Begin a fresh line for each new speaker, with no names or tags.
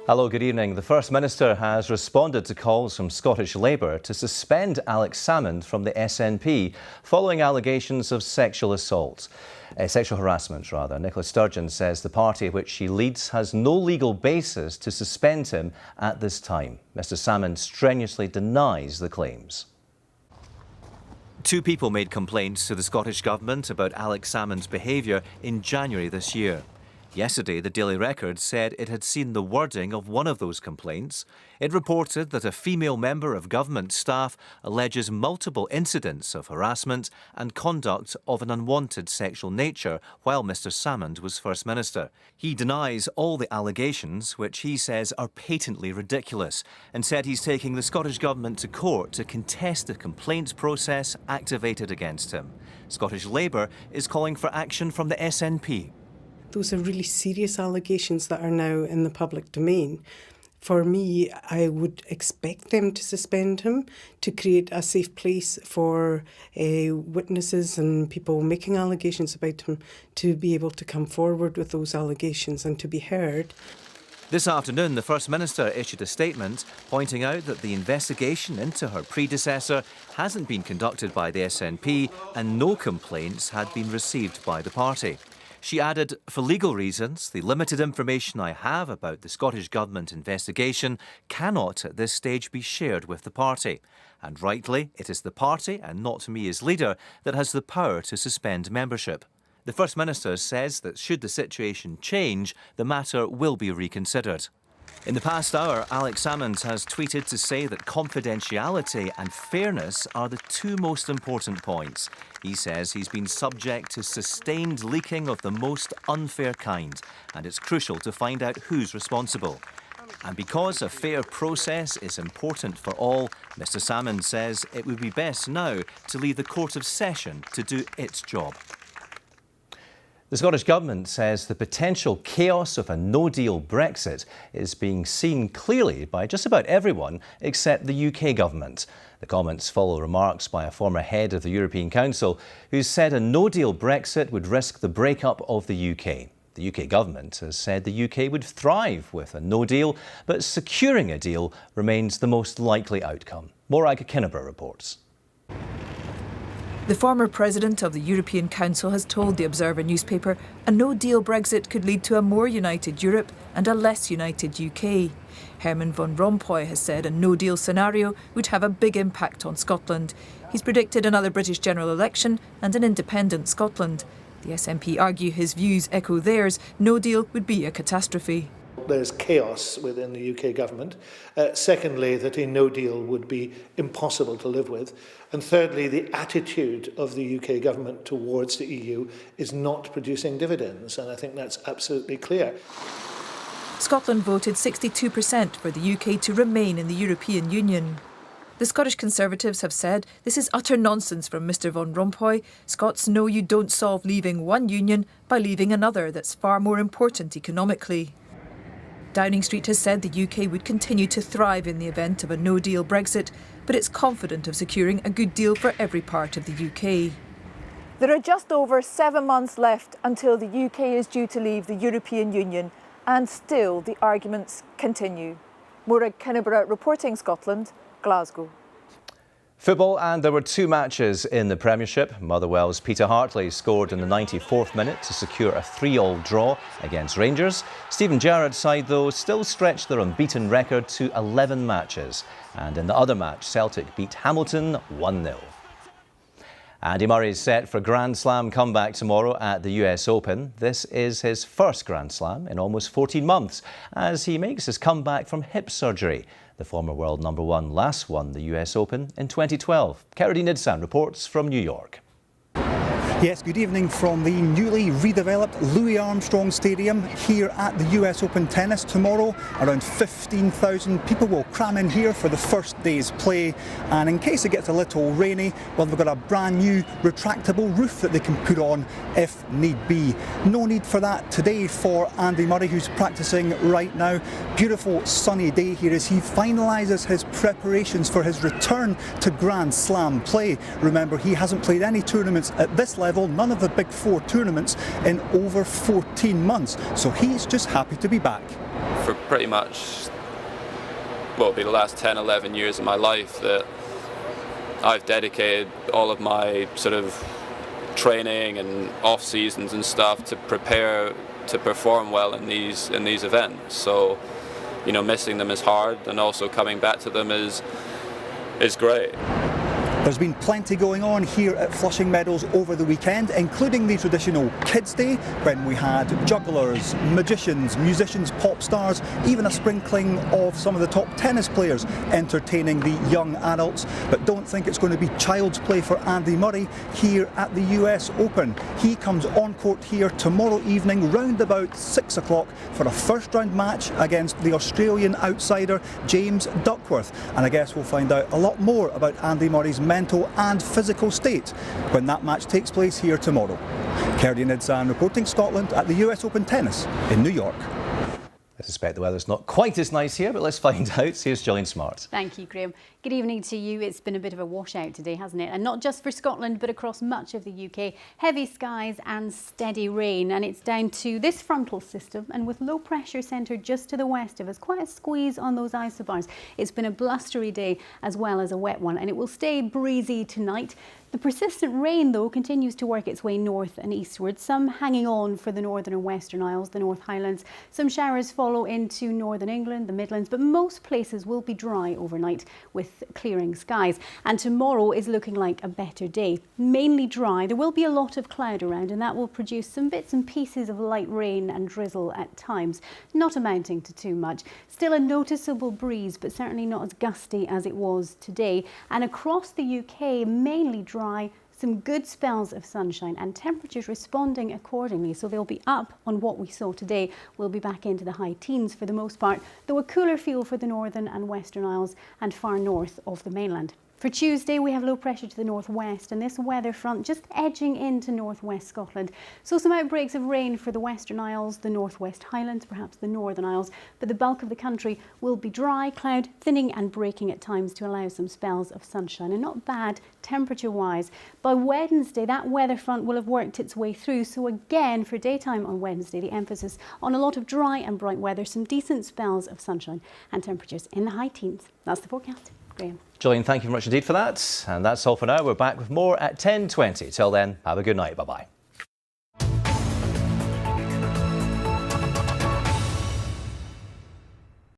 Hello, good evening. The First Minister has responded to calls from Scottish Labour to suspend Alex Salmond from the SNP following allegations of sexual harassment. Nicola Sturgeon says the party which she leads has no legal basis to suspend him at this time. Mr Salmond strenuously denies the claims. Two people made complaints to the Scottish Government about Alex Salmond's behaviour in January this year. Yesterday, the Daily Record said it had seen the wording of one of those complaints. It reported that a female member of government staff alleges multiple incidents of harassment and conduct of an unwanted sexual nature while Mr Salmond was First Minister. He denies all the allegations, which he says are patently ridiculous, and said he's taking the Scottish Government to court to contest the complaints process activated against him. Scottish Labour is calling for action from the SNP.
Those are really serious allegations that are now in the public domain. For me, I would expect them to suspend him to create a safe place for witnesses and people making allegations about him to be able to come forward with those allegations and to be heard.
This afternoon, the First Minister issued a statement pointing out that the investigation into her predecessor hasn't been conducted by the SNP and no complaints had been received by the party. She added, "For legal reasons, the limited information I have about the Scottish Government investigation cannot at this stage be shared with the party. And rightly, it is the party, and not me as leader, that has the power to suspend membership." The First Minister says that should the situation change, the matter will be reconsidered. In the past hour, Alex Salmond has tweeted to say that confidentiality and fairness are the two most important points. He says he's been subject to sustained leaking of the most unfair kind, and it's crucial to find out who's responsible. And because a fair process is important for all, Mr Salmond says it would be best now to leave the Court of Session to do its job. The Scottish Government says the potential chaos of a no-deal Brexit is being seen clearly by just about everyone except the UK Government. The comments follow remarks by a former head of the European Council who said a no-deal Brexit would risk the breakup of the UK. The UK Government has said the UK would thrive with a no-deal, but securing a deal remains the most likely outcome. Morag Kinniburgh reports.
The former president of the European Council has told the Observer newspaper a no-deal Brexit could lead to a more united Europe and a less united UK. Herman Van Rompuy has said a no-deal scenario would have a big impact on Scotland. He's predicted another British general election and an independent Scotland. The SNP argue his views echo theirs. No deal would be a catastrophe.
There's chaos within the UK government. Secondly, that a no deal would be impossible to live with. And thirdly, the attitude of the UK government towards the EU is not producing dividends. And I think that's absolutely clear.
Scotland voted 62% for the UK to remain in the European Union. The Scottish Conservatives have said this is utter nonsense from Mr Van Rompuy. Scots know you don't solve leaving one union by leaving another that's far more important economically. Downing Street has said the UK would continue to thrive in the event of a no-deal Brexit, but it's confident of securing a good deal for every part of the UK.
There are just over 7 months left until the UK is due to leave the European Union, and still the arguments continue. Morag Kinniburgh reporting Scotland, Glasgow.
Football, and there were two matches in the Premiership. Motherwell's Peter Hartley scored in the 94th minute to secure a 3-3 draw against Rangers. Stephen Gerrard's side, though, still stretched their unbeaten record to 11 matches. And in the other match, Celtic beat Hamilton 1-0. Andy Murray is set for a Grand Slam comeback tomorrow at the US Open. This is his first Grand Slam in almost 14 months as he makes his comeback from hip surgery. The former world #1 last won the US Open in 2012. Kerry Nidsan reports from New York.
Yes, good evening from the newly redeveloped Louis Armstrong Stadium here at the US Open Tennis. Tomorrow, around 15,000 people will cram in here for the first day's play. And in case it gets a little rainy, well, they've got a brand new retractable roof that they can put on if need be. No need for that today for Andy Murray, who's practicing right now. Beautiful sunny day here as he finalises his preparations for his return to Grand Slam play. Remember, he hasn't played any tournaments at this level level, none of the big four tournaments in over 14 months. So he's just happy to be back.
For pretty much, well, it'll be the last 10, 11 years of my life that I've dedicated all of my sort of training and off seasons and stuff to prepare to perform well in these events. So, you know, missing them is hard, and also coming back to them is great.
There's been plenty going on here at Flushing Meadows over the weekend, including the traditional Kids' Day, when we had jugglers, magicians, musicians, pop stars, even a sprinkling of some of the top tennis players entertaining the young adults. But don't think it's going to be child's play for Andy Murray here at the US Open. He comes on court here tomorrow evening round about 6 o'clock for a first round match against the Australian outsider James Duckworth. And I guess we'll find out a lot more about Andy Murray's mental and physical state when that match takes place here tomorrow. Kerry Nidzan reporting Scotland at the US Open Tennis in New York.
I suspect the weather's not quite as nice here, but let's find out. Here's Gillian Smart.
Thank you, Graham. Good evening to you. It's been a bit of a washout today, hasn't it? And not just for Scotland, but across much of the UK. Heavy skies and steady rain. And it's down to this frontal system, and with low pressure centred just to the west of us, quite a squeeze on those isobars. It's been a blustery day as well as a wet one, and it will stay breezy tonight. The persistent rain, though, continues to work its way north and eastward, some hanging on for the Northern and Western Isles, the North Highlands. Some showers follow into Northern England, the Midlands, but most places will be dry overnight with clearing skies. And tomorrow is looking like a better day. Mainly dry. There will be a lot of cloud around, and that will produce some bits and pieces of light rain and drizzle at times, not amounting to too much. Still a noticeable breeze, but certainly not as gusty as it was today. And across the UK, mainly dry. Some good spells of sunshine and temperatures responding accordingly. So they'll be up on what we saw today. We'll be back into the high teens for the most part, though a cooler feel for the Northern and Western Isles and far north of the mainland. For Tuesday, we have low pressure to the northwest, and this weather front just edging into northwest Scotland. So some outbreaks of rain for the Western Isles, the Northwest Highlands, perhaps the Northern Isles, but the bulk of the country will be dry, cloud thinning and breaking at times to allow some spells of sunshine, and not bad temperature-wise. By Wednesday, that weather front will have worked its way through, so again, for daytime on Wednesday, the emphasis on a lot of dry and bright weather, some decent spells of sunshine and temperatures in the high teens. That's the forecast. Graham.
Gillian, thank you very much indeed for that. And that's all for now. We're back with more at 10:20. Till then, have a good night. Bye-bye.